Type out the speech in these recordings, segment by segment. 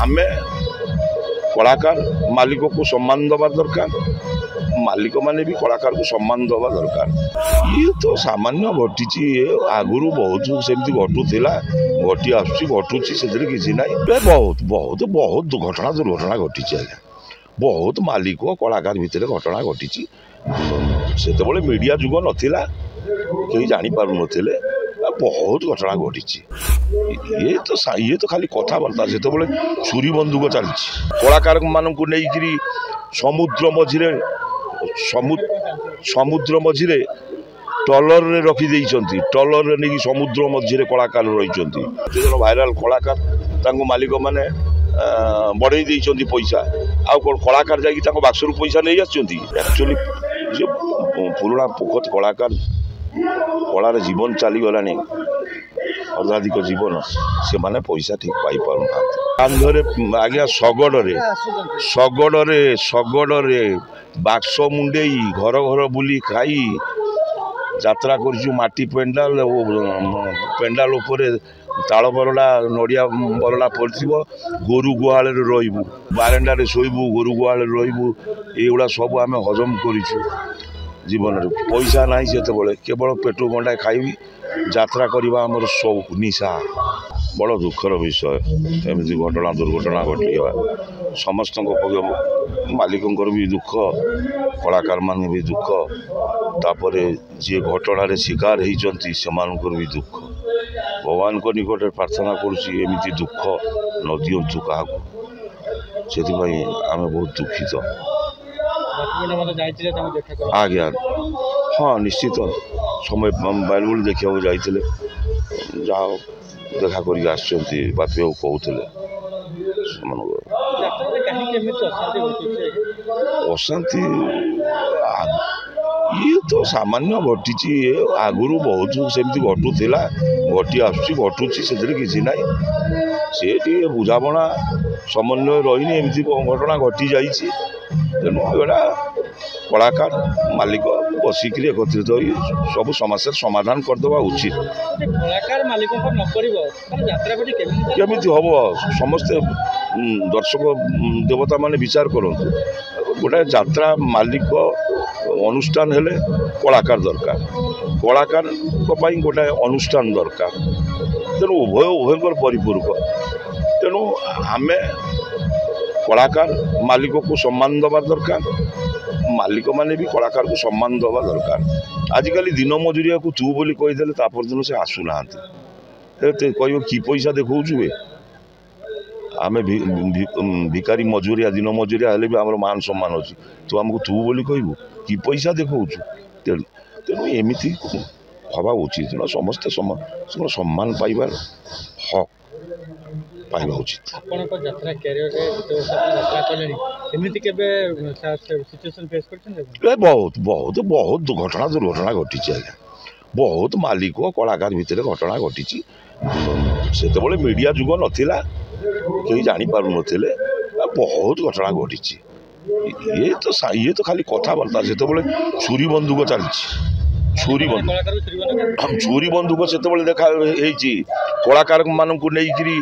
आमे कलाकार मालिक को सम्मान दबा दरकार मालिक माने भी कलाकार को सम्मान दबा दरकार। ये तो सामान्य घटी आगुरी बहुत सेमती घटुला घटी आसुची से किसी ना बहुत बहुत बहुत घटना दुर्घटना घटी आज्ञा बहुत मालिक कलाकार भितर घटना घटी से मीडिया जुग नाला कहीं जापार नुले बहुत घटना घटी ये तो खाली कथबार्ता से छुरी बंदूक चली कलाकार मानक नहीं समुद्र मझिरे टलर रे रखी टलर रे नहीं समुद्र मझिरे कलाकार रही भाइराल कलाकार मालिक माने बढ़ई देइछंती पैसा आ कलाकार जाकि बाक्सरू पैसा नहीं आक्चुअली पुराना पोखत कलाकार कलार जीवन चलीगला अर्धाधिक जीवन से माने पैसा ठीक पाई पारना कांधरे आज्ञा शगड़े बाक्स मुंडे घर घर बुली खाई यात्रा कर माटी पेंडाल पेंडाल ताल बरड़ा नड़िया बरड़ा पड़े गोरु गुहाल रही बारेंडारे शोबू गोरु गुहाल रही एगुड़ा सब आम हजम करूँ जीवन पैसा ना से केवल पेट गंडा खाई यात्रा करवा आमर सब निशा बड़ दुखर विषय एमती घटना दुर्घटना घटिया समस्त मालिक भी दुख कलाकार मान भी दुख तापर जी घटन शिकार होती से भी दुख भगवान को निकट प्रार्थना करमती दुख न दिंतु क्या से आम बहुत दुखित आज्ञा हाँ निश्चित समय बाइल देखा जाते जहाँ देखा कर बापी कहते अशांति ये तो सामान्य घटी आगुरी बहुत सेमती घटुला घटी आसुची से किसी ना सी बुझाणा समन्वय रही एमती घटना घटी जाइए तेणु एटा कलाकार मालिक बसिक एकत्रित सब समस्या समाधान करदे उचित कलाकार मालिक केमी हम समस्ते दर्शक देवता माने विचार करूँ गोटे यात्रा मालिक अनुष्ठान हेले कलाकार दरकार कलाकार गोटे अनुष्ठान दरकार तेणु उभयर परिपूरक तेणु आमे कलाकार मालिक को सम्मान दबा दरकार मालिक माने भी कलाकार को सम्मान दबा दरकार आजिकल दिन मजुरिया को तू बोली कहीदेले तापरदिन से आसुना कह कि पैसा देखा आम भिकारी मजुरिया दिन मजुरिया हेले भी आम मान सम्मान अच्छी तू आमको तू बोली कहबू कि पैसा देखा तेणु एमती हवा उचित समस्ते सम्मान पाइबार हक पाइबा उचित बहुत बहुत बहुत घटना दुर्घटना घटी आज्ञा बहुत मालिक कलाकार भितर घटना घटी से मीडिया जुग नाला कहीं जापार नुले बहुत घटना घटी ये तो खाली कथबार्ता से छुरी बंदूक चली छुरी बंदूक से देखा कलाकार मानक नहीं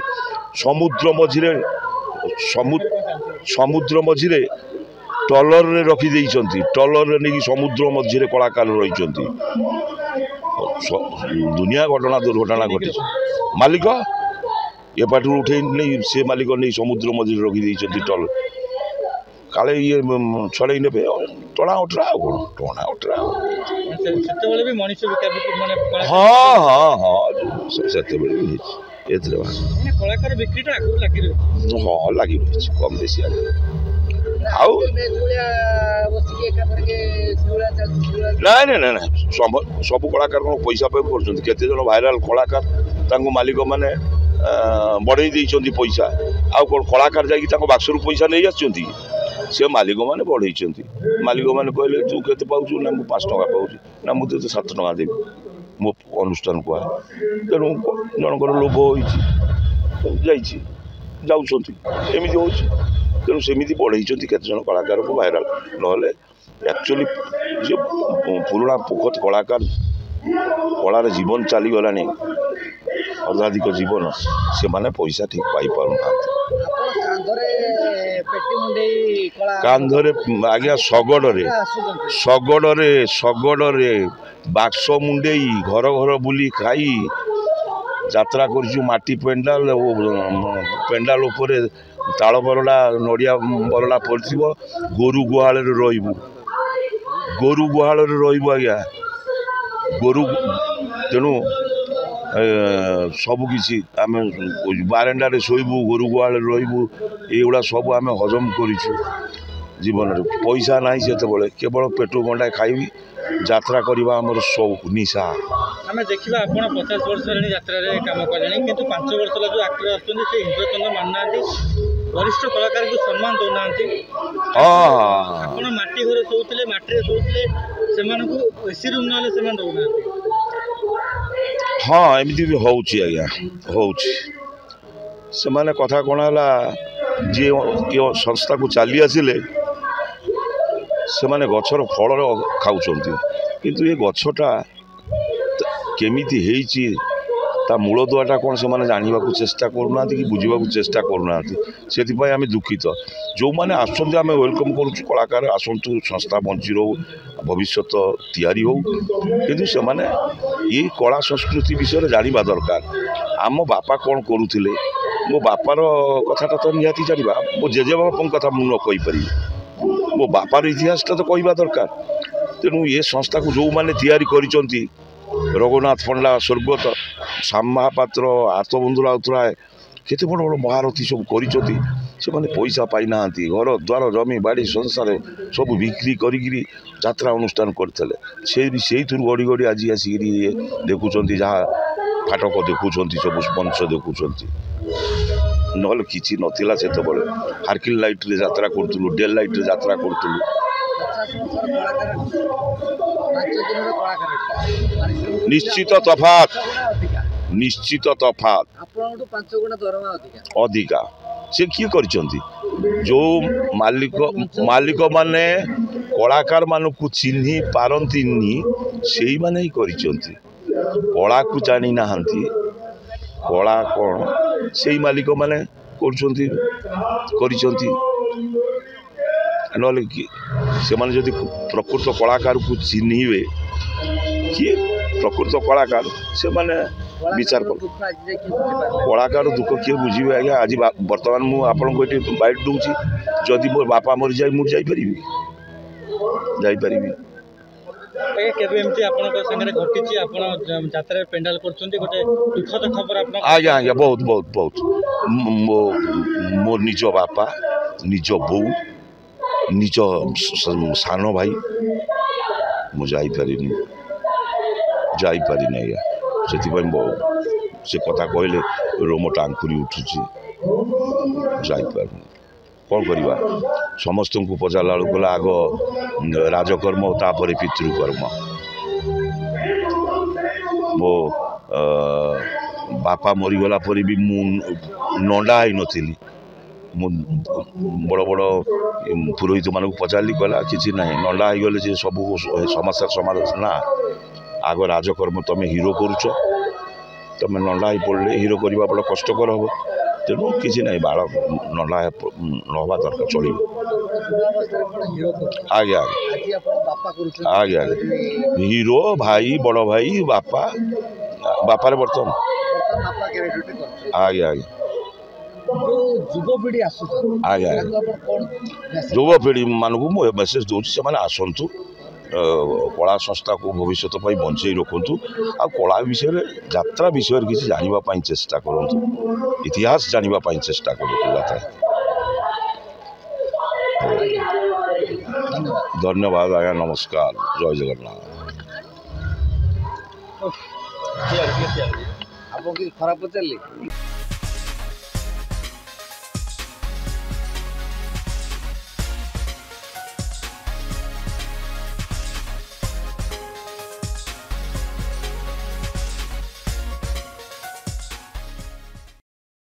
समुद्र मझिरे टलर रे रखी टलर रे नहीं समुद्र मझिरे कलाकार रही दुनिया घटना दुर्घटना घटी मालिक ये पार्टी उठे नहीं से मालिक नहीं समुद्र मझिरे रखी टल काले ये छड़े ने टणा उठरा टणा उठरा हाँ हाँ हाँ से हाँ लगी रही कम बेसी ना सब कलाकार कौन पैसा कर भाइराल कलाकार मालिक माने बढ़ई देइछंती पैसा आ कलाकार जाकि बाक्सरू पैसा नहीं आछंती से मालिक माने बढ़ई मालिक माने कहले तू केते पाउछु ना 5 टका पाउछु ना मुझे 7 टका देबी मो अनुष्ठान को तेणु जनकर लोभ होती जामती हो तेणु सेमती बढ़ई केतजन कलाकार को भाइराल ना एक्चुअली पुराना पोखत कलाकार कलार जीवन चलीगला अर्धाधिक जीवन से माने पैसा ठीक पाई पारना। कांधरे आज्ञा शगड़े बाक्स मुंडे घर घर बुली खाई यात्रा करटी पेंडाल पेंडाल ताल बरड़ा नड़िया बरड़ा पड़े गोरु गुहाल गोरु गुहाल आज्ञा गोरु तेणु सबकि आम बारेंडार शोबू गोरु गुहाल रुड़ा सब आम हजम करूँ जीवन पैसा ना से केवल पेटू गंडा खाई यात्रा करवा आमर शौक निशा आम देखा आप 50 वर्ष यात्रा काम कले कि 5 वर्ष जो आक्टर आंद्रचंद्र मानना वरिष्ठ कलाकार को सम्मान दौना मटी घर शोले मटी शोले से एसी रूम ना दौना हाँ एमती भी आज्ञा से माने कथा कौन है जी संस्था को चली आसिले से माने गछर फल खाऊँ किंतु ये गछटा केमिति हेची ता मूल दुआटा कौन से माने जानवा को चेष्टा करूना कि बुझा चेष्टा करूना से आम दुखित जो मैंने आसुँच आम वेलकम करुँ कलाकार आसतु संस्था बंची रो भविष्य तैयारी हो किंतु से माने ये कला संस्कृति विषय जानवा दरकार आम बापा कौन करुले मो बापार कथाटा तो निहाती जानवा मो जेजेबापा कथा मुझे न कहीपरि मो बापार इतिहासटा तो कहवा दरकार तेणु ये संस्था को जो मैंने तैयारी करिसंती रघुनाथ पंडा स्वर्गत श्याम महापात्र आत्मबंधु राउतराय केते बड़ बड़ महारथी सब करिसंती से माने पैसा पाई ना घर द्वार जमी बाड़ी संसार सब बिक्री करी यात्रा अनुष्ठान करते से गड़ी गड़ी आज आसिक देखुं जहाँ फाटक देखुं सब मंच देखुं ना कि नाला से हार्किल लाइट रे यात्रा करूँ डे लाइट रे यात्रा करूँ निश्चित तफात अधिका से किए कर जो मालिक माने कलाकार मानू चिन्ह पारती से माने ही कर कला को जानी ना कला कौन से मालिक माने कर से प्रकृत कलाकार को चिन्हे किए प्रकृत कलाकार से माने विचार कर कलाकार दुख किए बुझे आज्ञा आज बर्तमान मुझे बैठ दूसरी जदि मोर बापा मरी जाए मुझे जापरि आज्ञा आज्ञा बहुत बहुत बहुत मोर निज बापा निज बो निज सान भाई मुझे जापरि आज्ञा से से कथा कहले रोम टांकुरी उठुची जापार कौन करवा समस्त को पचारा गला आग राजकर्म तापर पितृकर्म मो बापा मरीगला पर भी मु नंडा ही नी बड़ बड़ पुरोहित मानक पचारि कहला कि ना नंडा हो गले सब समस्या समाधान ना आग राजकर्म तुम हीरो करुच तुम नंडा ही पड़े हीरो करवा बड़ा कष्टकर हम तेणु किसी ना बाल नंडा नवा दरकार चलो आज्ञा आज्ञा हीरो भाई बड़ भाई बापा बापार बर्तमान आज्ञा आज्ञा आज्ञा युवपीढ़ी मानक मेसेज दूसरी से आसतु कला संस्था को भविष्य बंचे रखु आ कला विषय यात्रा विषय किसी जानवाई चेष्टा करूँ इतिहास जानवाई चेष्टा करूँ यात्रा धन्यवाद आज्ञा नमस्कार जय जगन्नाथ खराब पचारे